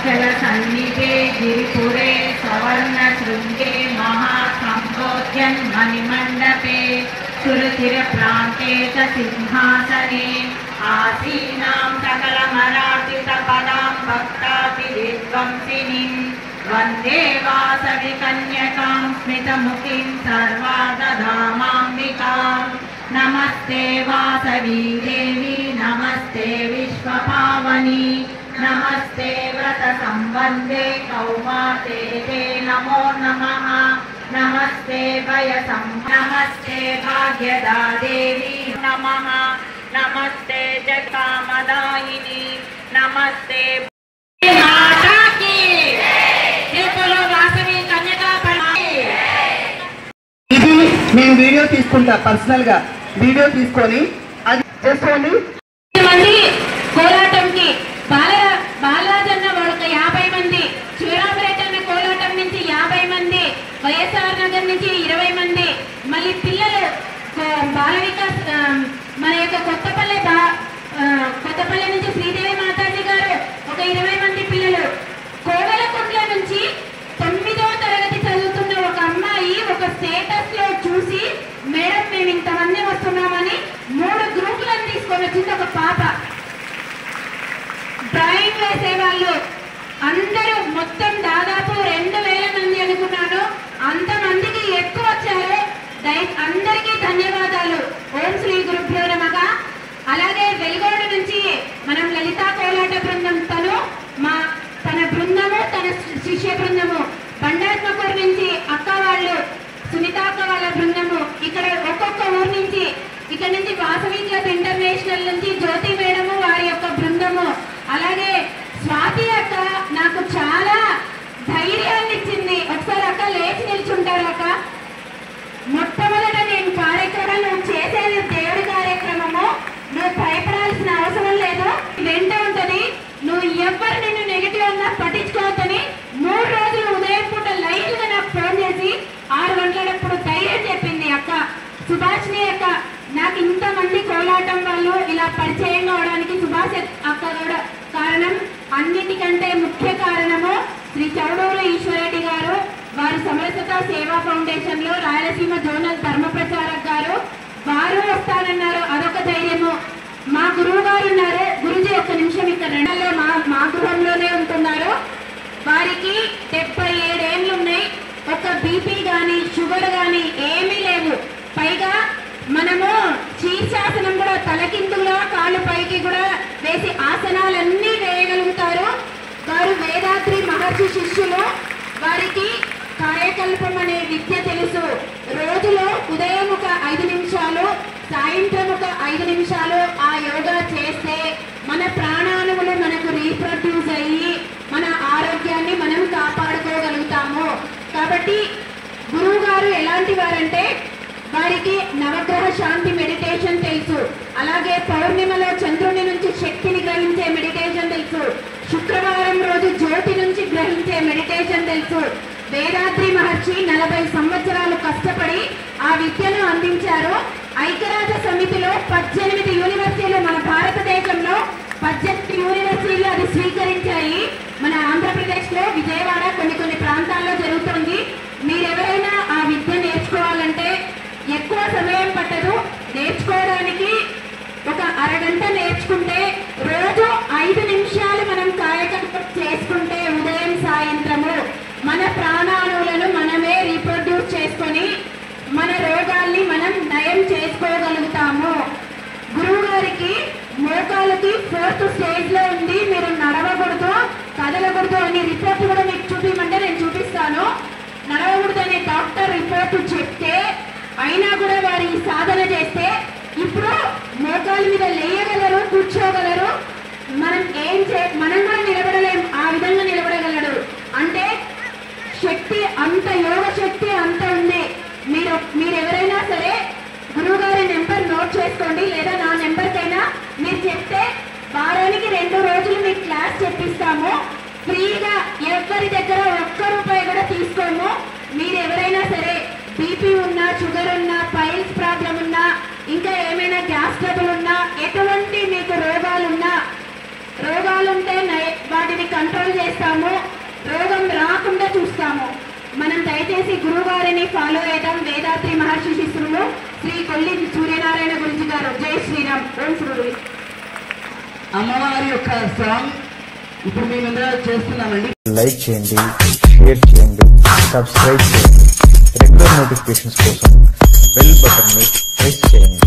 जलसन्निधे गिरिपुरे सवर्णशृङ्गे महासम्बोध्यन् मणिमण्डपे सुरतिरप्रान्ते च सिंहासने आसीनां सकलमरार्चितपदां भक्तातिविध्वंसिनीं वन्दे वासवि कन्यकां स्मितमुखीं सर्वादधामाम्बिकां नमस्ते वासवी देवी नमस्ते विश्वपावनी नमस्ते व्रतसंबन्धे कौमाते ते नमो नमः नमस्ते नमस्ते भाग्यदा देवी नमः नमस्ते जगकामदायिनी नमस्ते माता की बोलो वासवी कन्यका ఇది నేను వీడియో తీసుకుంటా పర్సనల్ గా వీడియో తీసుకొని అది చేసుకోండి మంది కోలాటంకి బాలాజన్న ఒక 50 మంది శివరామరెడ్డి కోలాటం నుంచి 50 మంది వైఎస్ఆర్ నగర్ నుంచి 20 మంది మళ్ళీ పిల్లలు బాల వికాస్ మన యొక్క కొత్తపల్లి నుంచి శ్రీదేవి మాతాజీ గారు ఒక 20 మంది పిల్లలు కోవెలకుంట్ల నుంచి 9వ తరగతి చదువుతున్న ఒక అమ్మాయి ఒక స్టేటస్ లో చూసి మేడం మేము ఇంతమంది వస్తున్నామని 3 గ్రూపులను తీసుకొని వచ్చింది ఒక పాప డ్రాయింగ్ వేసేవాళ్ళు అందరూ మొత్తం దాదాపు 2000 మంది అనుకున్నాను అంతమందికి ఎక్కువ వచ్చారు అందరికీ ధన్యవాదాలు ఓం శ్రీ గురుభ్యో నమః అలాగే వెల్గోడు నుంచి మనం లలితా కోలాట బృందం తన బృందము తన శిష్య బృందము బండాత్మకూరు నుంచి అక్క వాళ్ళు సునీత అక్క వాళ్ళ బృందము ఇక్కడ ఒక్కొక్క ఊరు నుంచి ఇక్కడ నుంచి వాసవి క్లబ్ ఇంటర్నేషనల్ నుంచి జ్యోతి మేడము వారి యొక్క బృందము అలాగే స్వాతి అక్క నాకు చాలా ధైర్యాన్ని ఇచ్చింది ఒకసారి అక్క లేచి నిల్చుంటారు అక్క మొట్టమొదట నేను కార్యక్రమాలు చేసేది దేవుడి కార్యక్రమము నువ్వు భయపడాల్సిన అవసరం లేదు వెంట ఉంటది నువ్వు ఎవరు నిన్ను నెగిటివ్ అన్నా పట్టించుకోవద్దని 3 రోజులు ఉదయం పూట లైవ్ గా నాకు ఫోన్ చేసి 6 గంటలప్పుడు ధైర్యం చెప్పింది అక్క సుభాష్ని అక్క నాకు ఇంతమంది కోలాటం వాళ్ళు ఇలా పరిచయం అవడానికి సుభాష్ అక్క కూడా కారణం అన్నిటికంటే ముఖ్య కారణము శ్రీ చౌడూరు ఈశ్వరెడ్డి గారు వారి సమరసత సేవా ఫౌండేషన్ లో రాయలసీమ జోనల్ ధర్మ ప్రచారక్ గారు వారు వస్తానన్నారు అదొక ధైర్యము మా గురువు గారు ఉన్నారు గురుజీ ఒక్క నిమిషం ఇక్కడ రెండల్లో మా గృహంలోనే ఉంటున్నారు వారికి 77 ఏళ్ళు ఉన్నాయి ఒక బీపీ గాని షుగర్ గాని ఏమీ లేవు పైగా మనము శీర్షాసనం కూడా తలకిందుగా కాళ్ళు పైకి కూడా వేసి ఆసనాలన్నీ వేయగలుగుతారు వారు వేదాద్రి మహర్షి శిష్యులు వారికి కాయకల్పం అనే విద్య తెలుసు రోజులో ఉదయం ఒక 5 నిమిషాలు సాయంత్రం ఒక 5 నిమిషాలు ఆ యోగా చేస్తే మన ప్రాణాణువులు మనకు రీప్రొడ్యూస్ అయ్యి మన ఆరోగ్యాన్ని మనం కాపాడుకోగలుగుతాము కాబట్టి గురువు గారు ఎలాంటి వారంటే వారికి నవగ్రహ శాంతి మెడిటేషన్ తెలుసు అలాగే పౌర్ణిమలో చంద్రుని నుంచి శక్తిని గ్రహించే మెడిటేషన్ తెలుసు శుక్రవారం రోజు జ్యోతి నుంచి గ్రహించే మెడిటేషన్ తెలుసు వేదాద్రి మహర్షి 40 సంవత్సరాలు కష్టపడి ఆ విద్యను అందించారు ఐక్యరాజ్య సమితిలో 18 యూనివర్సిటీలు మన భారతదేశంలో 18 యూనివర్సిటీలు అది స్వీకరించాయి మన ఆంధ్రప్రదేశ్ లో విజయవాడ కొన్ని ప్రాంతాల్లో జరుగుతుంది మీరెవరైనా ఆ విద్య నేర్చుకోవాలంటే ఎక్కువ సమయం పట్టదు నేర్చుకోవడానికి ఒక అరగంట నేర్చుకుంటే రోజు 5 నిమిషాలు మనం కాయకల్పం చేసుకుంటే ఉదయం సాయంత్రము మన ప్రాణాణువులను మనమే రీప్రొడ్యూస్ చేసుకొని మన రోగాల్ని మనం నయం చేసుకోగలుగుతాము గురువు గారికి మోకాలకి 4th స్టేజ్ లో ఉంది మీరు నడవకూడదు కదలకూడదు అని రిపోర్ట్ కూడా మీకు చూపించమంటే నేను చూపిస్తాను నడవకూడదు అనే డాక్టర్ రిపోర్ట్ చెప్తే అయినా కూడా వారు ఈ సాధన చేస్తే ఇప్పుడు మోకాల మీద లేయగలరు కూర్చోగలరు మనం కూడా నిలబడలేం ఆ విధంగా నిలబడగలడు అంటే శక్తి అంత యోగ శక్తి అంత ఉంది మీరెవరైనా సరే గురువు గారి నెంబర్ నోట్ చేసుకోండి లేదా నా నెంబర్కైనా మీరు చెప్తే వారానికి 2 రోజులు మీకు క్లాస్ చెప్పిస్తాము ఫ్రీగా ఎవరి దగ్గర ₹1 కూడా తీసుకోము మీరు ఎవరైనా సరే బీపీ ఉన్నా షుగర్ ఉన్నా పైల్స్ ప్రాబ్లం ఉన్నా ఇంకా ఏమైనా గ్యాస్ ట్రబుల్ ఉన్నా ఎటువంటి మీకు రోగాలుంటే కంట్రోల్ చేస్తాము, రోగం రాకుండా చూస్తాము. మనం దయచేసి గురువు గారిని ఫాలో అవుతాం. వేదాత్రి మహర్షి శిష్యులు శ్రీ కొల్లి సూర్యనారాయణ గురుజీ గారు. జై శ్రీరామ్. ఓం శ్రీ. అమ్మవారి యొక్క సాంగ్ ఇప్పుడు మేము చేస్తున్నామండి. లైక్ చేయండి, షేర్ చేయండి, సబ్స్క్రైబ్ చేయండి. రెగ్యులర్ నోటిఫికేషన్స్ కోసం బెల్ బటన్ ని ప్రెస్ చేయండి.